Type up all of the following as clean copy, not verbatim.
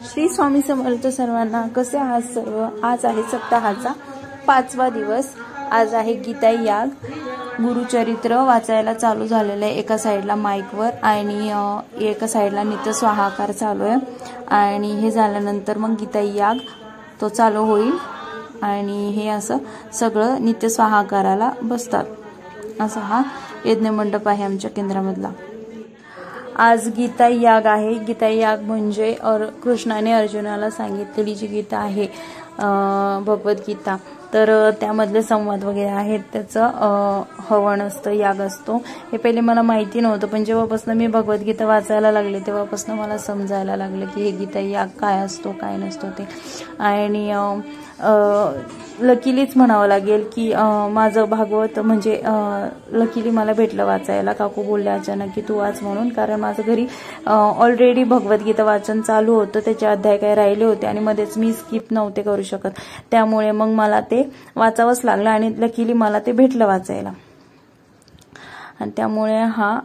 श्री स्वामी समर्थ सर्वांना. कसे आहात सर्व? आज आहे सप्ताहाचा 5वा दिवस. आज आहे गीता याग. गुरुचरित्र वाचायला चालू झालेलं आहे एका साईडला माईकवर आणि एका साईडला नित्य स्वाहाकार चालू आहे. आणि हे झाल्यानंतर मग गीता याग तो चालू होईल आणि हे असं सगळं नित्य स्वाहाकाराला बसतात. असा हा यज्ञ मंडप आहे आमच्या केंद्रामधला. आज गीता याग आहे. गीता याग म्हणजे कृष्णाने अर्जुनाला सांगितलेली जी गीता आहे भगवद्गीता, तर त्यामधले संवाद वगैरे आहेत. त्याचं हवन असतं, याग असतो. हे पहिले मला माहिती नव्हतं, पण जेव्हापासून मी भगवद्गीता वाचायला लागले तेव्हापासून मला समजायला लागलं की हे गीता याग काय असतो काय नसतो ते. आणि लकीलीच म्हणावं लागेल की माझं भागवत म्हणजे लकीली मला भेटलं वाचायला. काकू बोलले अचानक की तू वाच म्हणून, कारण माझं घरी ऑलरेडी भगवद्गीता वाचन चालू होतं. त्याचे अध्याय काही राहिले होते आणि मध्येच मी स्किप नव्हते करू शकत, त्यामुळे मग मला ते वाचावंच लागलं आणि लकीली मला ते भेटलं वाचायला. आणि त्यामुळे हा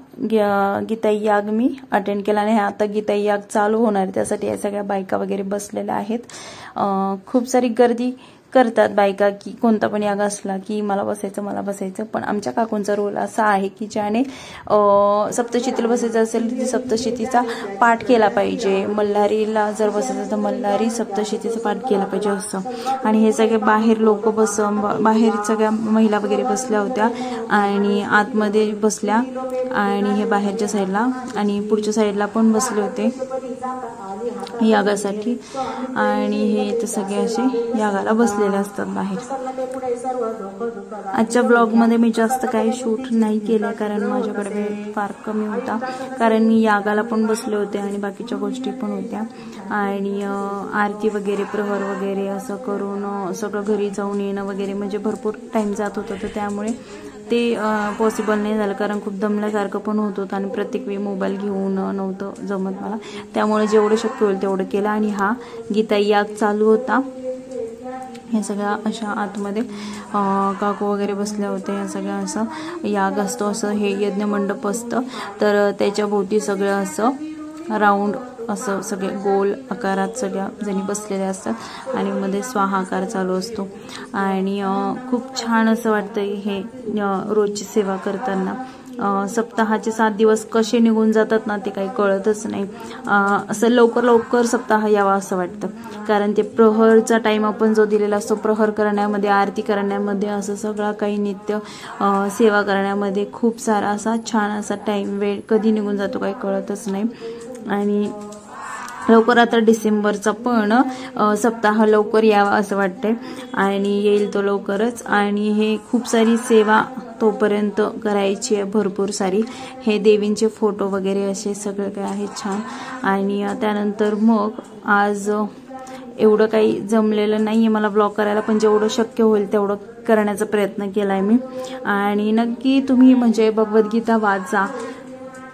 गीता याग मी अटेंड केला आणि आता गीता याग चालू होणार आहे. त्यासाठी या सगळ्या बायका वगैरे बसलेल्या आहेत. खूप सारी गर्दी करतात बायका की कोणता पण याग असला की मला बसायचं. पण आमच्या काकूंचा रोल असा आहे की ज्याने सप्तशतीला बसायचं असेल तर सप्तशतीचा पाठ केला पाहिजे. मल्हारीला जर बसायचं तर मल्हारी सप्तशतीचा पाठ केला पाहिजे असं. आणि हे सगळे बाहेर लोक बाहेर सगळ्या महिला वगैरे बसल्या होत्या आणि आतमध्ये बसल्या आणि हे बाहेरच्या साईडला आणि पुढच्या साईडला पण बसले होते यागासाठी. आणि हे ते सगळे असे यागाला बसलेले असतात बाहेर. आजच्या ब्लॉगमध्ये मी जास्त काही शूट नाही केलं कारण माझ्याकडे वेळ फार कमी होता, कारण मी यागाला पण बसले होते आणि बाकीच्या गोष्टी पण होत्या. आणि आरती वगैरे प्रहर वगैरे असं करून सगळं घरी जाऊन येणं वगैरे म्हणजे भरपूर टाइम जात होता, तर त्यामुळे ते पॉसिबल नाही झालं, कारण खूप दमल्यासारखं पण होत होतं आणि प्रत्येक वेळी मोबाईल घेऊन नव्हतं जमत मला. त्यामुळे जेवढं शक्य होईल तेवढं केलं. आणि हा गीता याग चालू होता. हे सगळ्या अशा आतमध्ये काकू वगैरे बसल्या होत्या. या सगळ्या असं याग असतो, असं हे यज्ञ मंडप असतं. तर त्याच्या भोवती सगळं असं राऊंड असं सगळे गोल आकारात सगळ्या जणी बसलेल्या असतात आणि मध्ये स्वाहाकार चालू असतो. आणि खूप छान असं वाटतं हे रोजची सेवा करताना. सप्ताहाचे 7 दिवस कसे निघून जातात ना ते काही कळतच नाही. असं लवकर सप्ताह यावा असं वाटतं, कारण ते प्रहरचा टाइम आपण जो दिलेला असतो प्रहर करण्यामध्ये, आरती करण्यामध्ये, असं सगळा काही नित्य सेवा करण्यामध्ये खूप सारा असा छान असा टाइम वेळ कधी निघून जातो काही कळतच नाही. आणि लवकर आता डिसेंबरचा पण सप्ताह लवकर यावा असं वाटतंय आणि येईल तो लवकरच. आणि हे खूप सारी सेवा तोपर्यंत करायची आहे, भरपूर सारी. हे देवींचे फोटो वगैरे असे सगळं काय आहे छान. आणि त्यानंतर मग आज एवढं काही जमलेलं नाही आहे मला ब्लॉग करायला, पण जेवढं शक्य होईल तेवढं करण्याचा प्रयत्न केला आहे मी. आणि नक्की तुम्ही म्हणजे भगवद्गीता वाचा.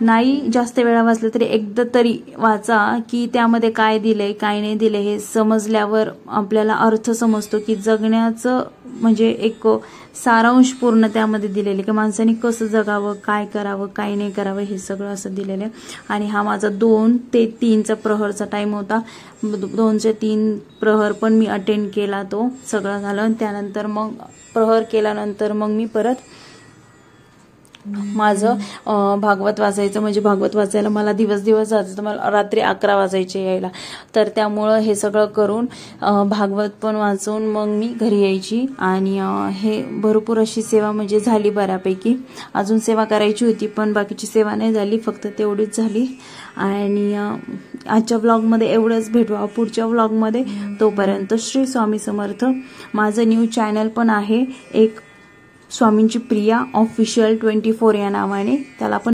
नाही जास्त वेळा वाचलं तरी एकदा तरी वाचा की त्यामध्ये काय दिलंय काय नाही दिलंय हे समजल्यावर आपल्याला अर्थ समजतो की जगण्याचं म्हणजे एक सारांश पूर्ण त्यामध्ये दिलेले की माणसाने कसं जगावं, काय करावं काय नाही करावं, हे सगळं असं दिलेलं आहे. आणि हा माझा 2 ते 3चा प्रहरचा टाइम होता. 2 ते 3 प्रहर पण मी अटेंड केला, तो सगळं झालं. त्यानंतर मग प्रहर केल्यानंतर मग मी परत माझं भागवत वाचायचं. म्हणजे भागवत वाचायला मला दिवस जायचं, मला रात्री 11 वाजायचे यायला. तर त्यामुळं हे सगळं करून भागवत पण वाचून मग मी घरी यायची. आणि हे भरपूर अशी सेवा म्हणजे झाली बऱ्यापैकी. अजून सेवा करायची होती पण बाकीची सेवा नाही झाली, फक्त तेवढीच झाली. आणि आजच्या व्लॉगमध्ये एवढंच. भेटू पुढच्या व्लॉगमध्ये. तोपर्यंत श्री स्वामी समर्थ. माझं न्यू चॅनल पण आहे एक, स्वामींची प्रिया ऑफिशियल 24 या नावाने, त्याला पण